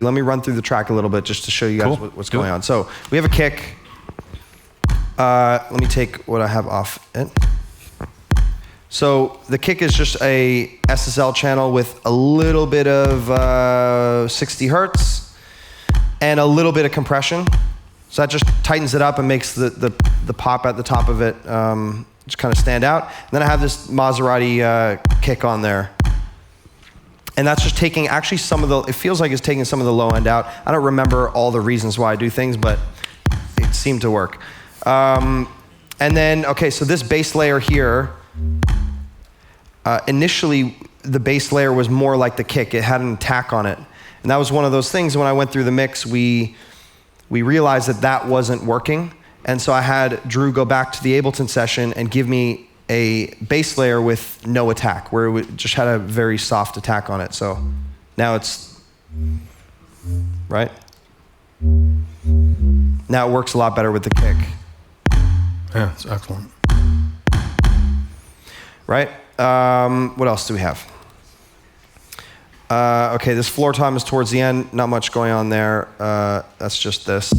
Let me run through the track a little bit just to show you guys what's going on. So we have a kick. Let me take what I have off it. So the kick is just a SSL channel with a little bit of 60 hertz and a little bit of compression. So that just tightens it up and makes the pop at the top of it just kind of stand out. And then I have this Maserati kick on there. And that's just taking actually some of the, it feels like it's taking some of the low end out. I don't remember all the reasons why I do things, but it seemed to work. And then, okay, so this bass layer here, initially the bass layer was more like the kick. It had an attack on it. And that was one of those things when I went through the mix, we realized that that wasn't working. And so I had Drew go back to the Ableton session and give me a bass layer with no attack, where it just had a very soft attack on it. So now it's, right? Now it works a lot better with the kick. Yeah, it's excellent. Right? What else do we have? Okay, this floor tom is towards the end. Not much going on there. That's just this.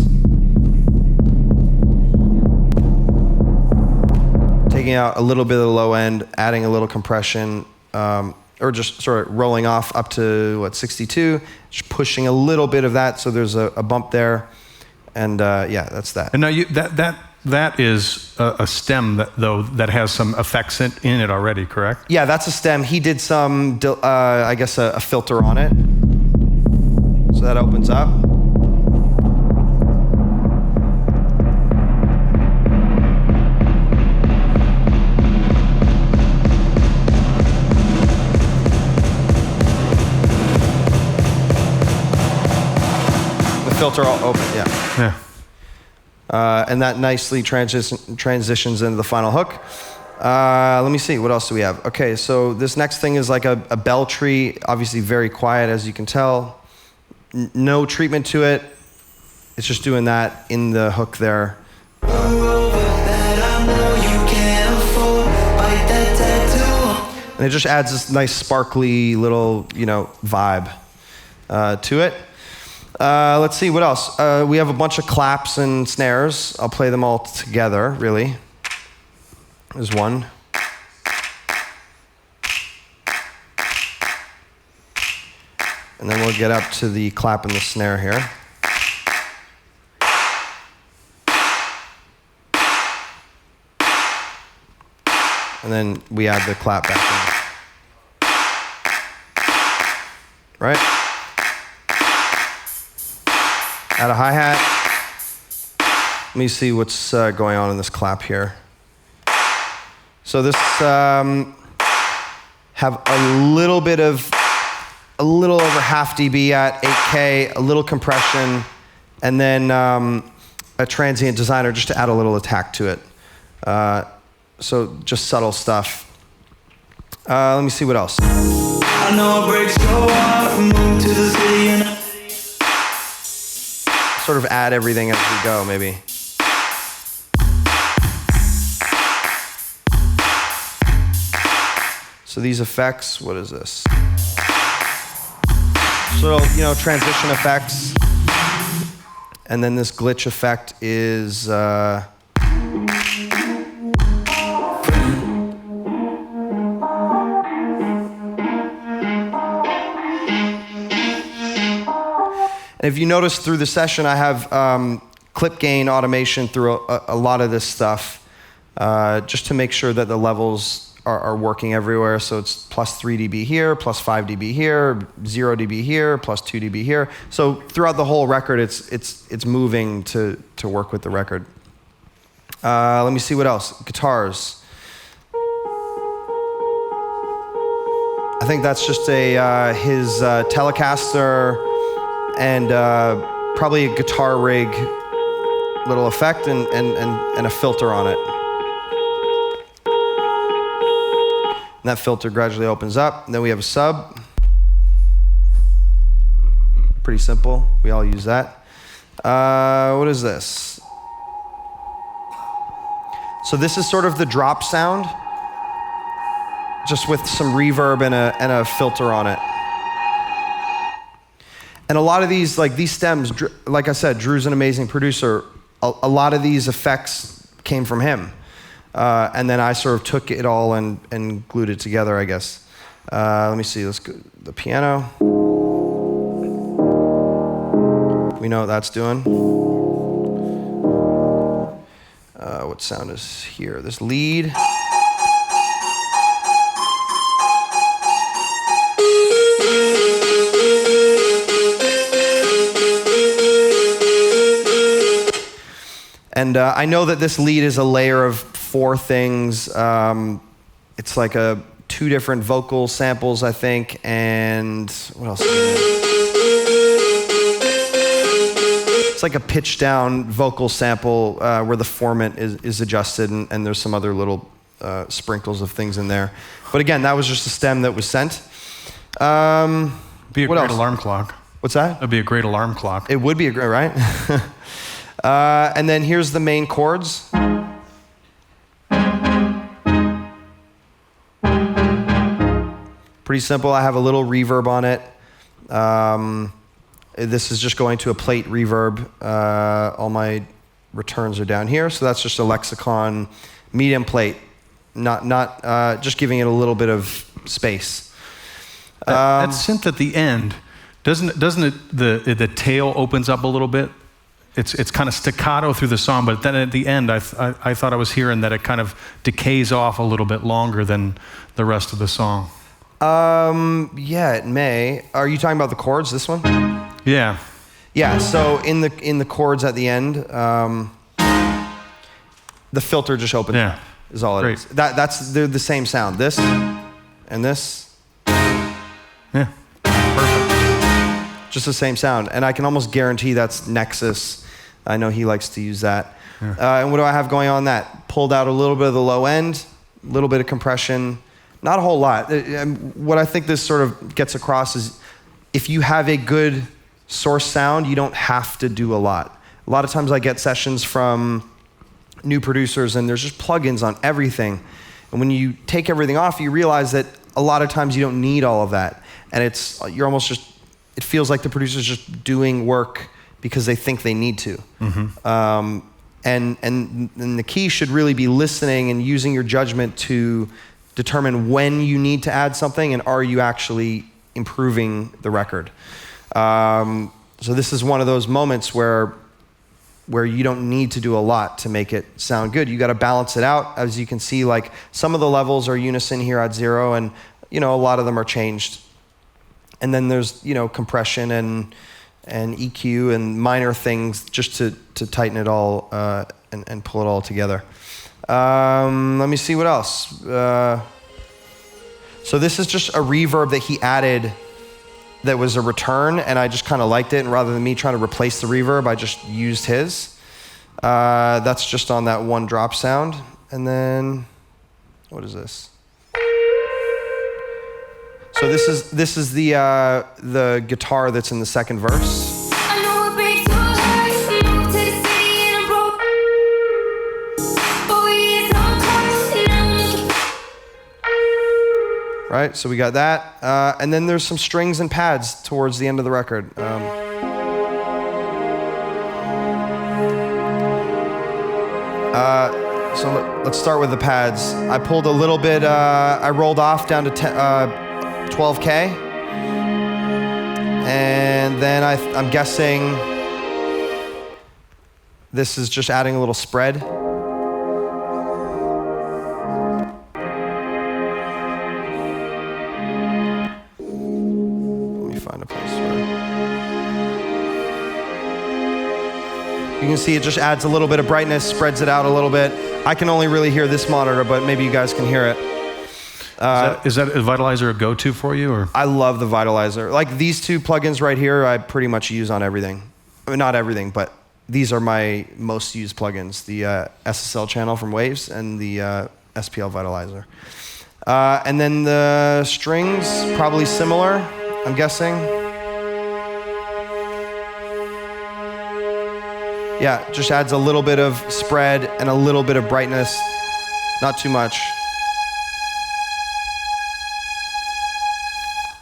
Taking out a little bit of the low end, adding a little compression, or just sort of rolling off up to, what, 62, just pushing a little bit of that so there's a bump there. And yeah, that's that. And now that is a stem that has some effects in it already, correct? Yeah, that's a stem. He did some, I guess, a filter on it. So that opens up. The filter all open, yeah. Yeah. And that nicely transitions into the final hook. Let me see, what else do we have? Okay, so this next thing is like a bell tree, obviously very quiet, as you can tell. No treatment to it. It's just doing that in the hook there. And it just adds this nice sparkly little, vibe to it. Let's see, what else? We have a bunch of claps and snares. I'll play them all together, really. There's one. And then we'll get up to the clap and the snare here. And then we add the clap back in. Right? Add a hi-hat. Let me see what's going on in this clap here. So this have a little over half dB at 8K, a little compression, and then a transient designer just to add a little attack to it. So just subtle stuff. Let me see what else. I know breaks go off, move to the city and sort of add everything as we go, maybe. So these effects, what is this? So, transition effects. And then this glitch effect is, and if you notice through the session, I have clip gain automation through a lot of this stuff, just to make sure that the levels are working everywhere. So it's plus 3 dB here, plus 5 dB here, 0 dB here, plus 2 dB here. So throughout the whole record, it's moving to work with the record. Let me see what else. Guitars. I think that's just his Telecaster and probably a guitar rig little effect and a filter on it. And that filter gradually opens up. And then we have a sub. Pretty simple. We all use that. What is this? So this is sort of the drop sound, just with some reverb and a filter on it. And a lot of these, like these stems, like I said, Drew's an amazing producer. A lot of these effects came from him. And then I sort of took it all and glued it together, I guess. Let me see, let's go, the piano. We know what that's doing. What sound is here? This lead. And I know that this lead is a layer of 4 things. It's like 2 different vocal samples, I think, and what else? It's like a pitch down vocal sample where the formant is adjusted, and there's some other little sprinkles of things in there. But again, that was just a stem that was sent. Be a great else? alarm clock. What's that? That'd be a great alarm clock. It would be a great, right? And then here's the main chords. Pretty simple. I have a little reverb on it. This is just going to a plate reverb. All my returns are down here, so that's just a Lexicon medium plate, not just giving it a little bit of space. That synth at the end, doesn't it the tail opens up a little bit? It's kind of staccato through the song, but then at the end, I thought I was hearing that it kind of decays off a little bit longer than the rest of the song. Yeah, it may. Are you talking about the chords? This one? Yeah. Yeah. So in the chords at the end, the filter just opens. Yeah. Is all it is. They're the same sound. This and this. Yeah. Perfect. Just the same sound, and I can almost guarantee that's Nexus. I know he likes to use that. Yeah. And what do I have going on that? Pulled out a little bit of the low end, a little bit of compression, not a whole lot. What I think this sort of gets across is if you have a good source sound, you don't have to do a lot. A lot of times I get sessions from new producers and there's just plugins on everything. And when you take everything off, you realize that a lot of times you don't need all of that. And it feels like the producer's just doing work because they think they need to. Mm-hmm. And the key should really be listening and using your judgment to determine when you need to add something and are you actually improving the record. So this is one of those moments where you don't need to do a lot to make it sound good. You got to balance it out. As you can see, like some of the levels are unison here at 0, and a lot of them are changed. And then there's compression and EQ and minor things just to tighten it all and pull it all together. Let me see what else. So this is just a reverb that he added that was a return, and I just kind of liked it, and rather than me trying to replace the reverb, I just used his. That's just on that one drop sound. And then, what is this? So this is the guitar that's in the second verse. Right, so we got that, and then there's some strings and pads towards the end of the record. So let's start with the pads. I pulled a little bit, I rolled off down to 12K, and then I'm guessing this is just adding a little spread. You can see it just adds a little bit of brightness, spreads it out a little bit. I can only really hear this monitor, but maybe you guys can hear it. Is that a Vitalizer a go-to for you? Or? I love the Vitalizer. Like these 2 plugins right here, I pretty much use on everything. I mean, not everything, but these are my most used plugins. The SSL channel from Waves and the SPL Vitalizer. And then the strings, probably similar, I'm guessing. Yeah, just adds a little bit of spread and a little bit of brightness, not too much.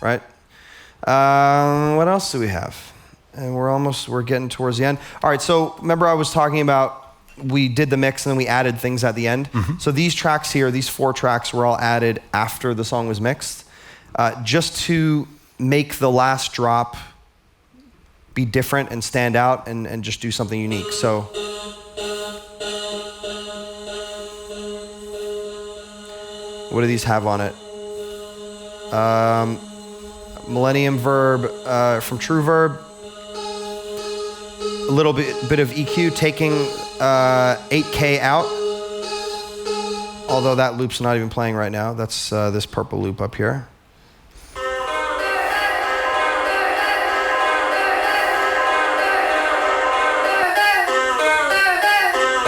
Right? What else do we have? And we're getting towards the end. All right, so remember I was talking about we did the mix and then we added things at the end. So these tracks here, these 4 tracks were all added after the song was mixed, just to make the last drop be different and stand out and just do something unique. So what do these have on it? Millennium Verb from True Verb. A little bit of EQ, taking 8K out. Although that loop's not even playing right now. That's this purple loop up here.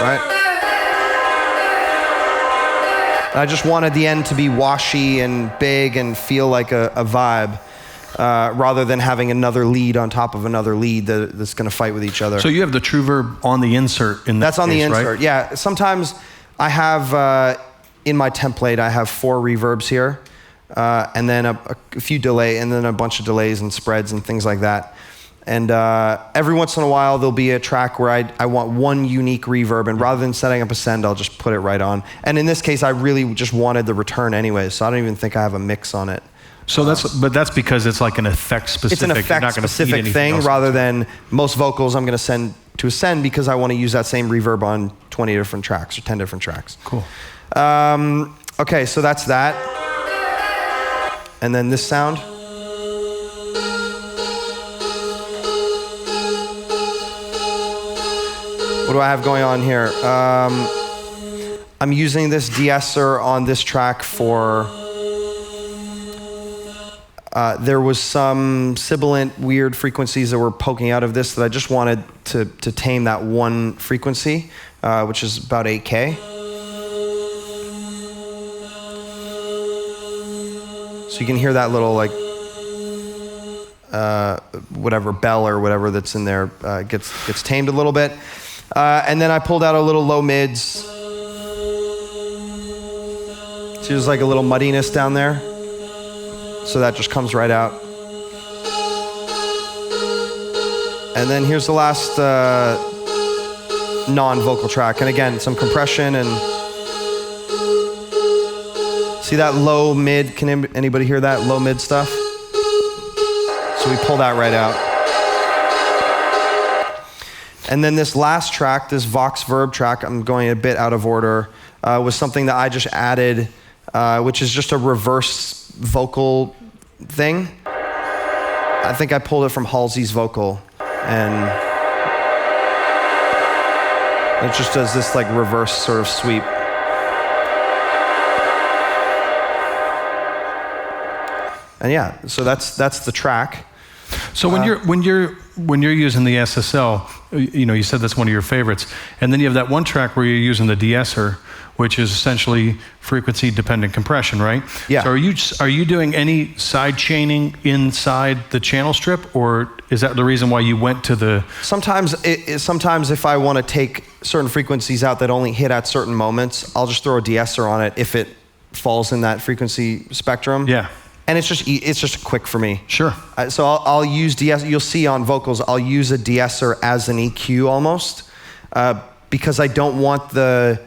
Right? I just wanted the end to be washy and big and feel like a vibe. Rather than having another lead on top of another lead that's going to fight with each other. So you have the True Verb on the insert in that That's on case, the insert, right? yeah. Sometimes I have, in my template, I have 4 reverbs here, and then a few delay, and then a bunch of delays and spreads and things like that. And every once in a while, there'll be a track where I want one unique reverb, and rather than setting up a send, I'll just put it right on. And in this case, I really just wanted the return anyway, so I don't even think I have a mix on it. So that's because it's like an effect specific. It's an effect specific thing rather than most vocals I'm going to send to a send because I want to use that same reverb on 20 different tracks or 10 different tracks. Cool. Okay, so that's that. And then this sound. What do I have going on here? I'm using this de-esser on this track for... there was some sibilant, weird frequencies that were poking out of this that I just wanted to tame that one frequency, which is about 8K. So you can hear that little like whatever bell or whatever that's in there gets tamed a little bit, and then I pulled out a little low mids. So there's like a little muddiness down there. So that just comes right out. And then here's the last non-vocal track. And again, some compression and... See that low mid? Can anybody hear that low mid stuff? So we pull that right out. And then this last track, this Vox Verb track, I'm going a bit out of order, was something that I just added, which is just a reverse vocal thing. I think I pulled it from Halsey's vocal, and it just does this like reverse sort of sweep. And yeah, so that's the track. So when you're using the SSL, you know, you said that's one of your favorites, and then you have that one track where you're using the de-esser, which is essentially frequency-dependent compression, right? Yeah. So are you doing any side chaining inside the channel strip, or is that the reason why you went to the? Sometimes if I want to take certain frequencies out that only hit at certain moments, I'll just throw a de-esser on it if it falls in that frequency spectrum. Yeah. And it's just quick for me. Sure. So I'll use de-esser. You'll see on vocals, I'll use a de-esser as an EQ almost, because I don't want the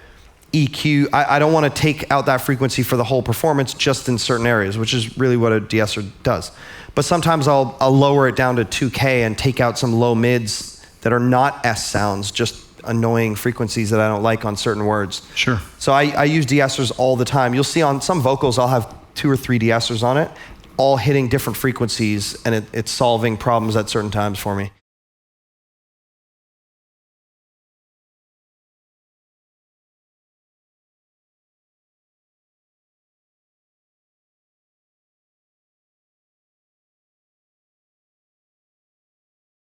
EQ. I don't want to take out that frequency for the whole performance, just in certain areas, which is really what a de-esser does. But sometimes I'll lower it down to 2K and take out some low mids that are not S sounds, just annoying frequencies that I don't like on certain words. Sure. So I use de-essers all the time. You'll see on some vocals, I'll have 2 or 3 de-essers on it, all hitting different frequencies, and it's solving problems at certain times for me.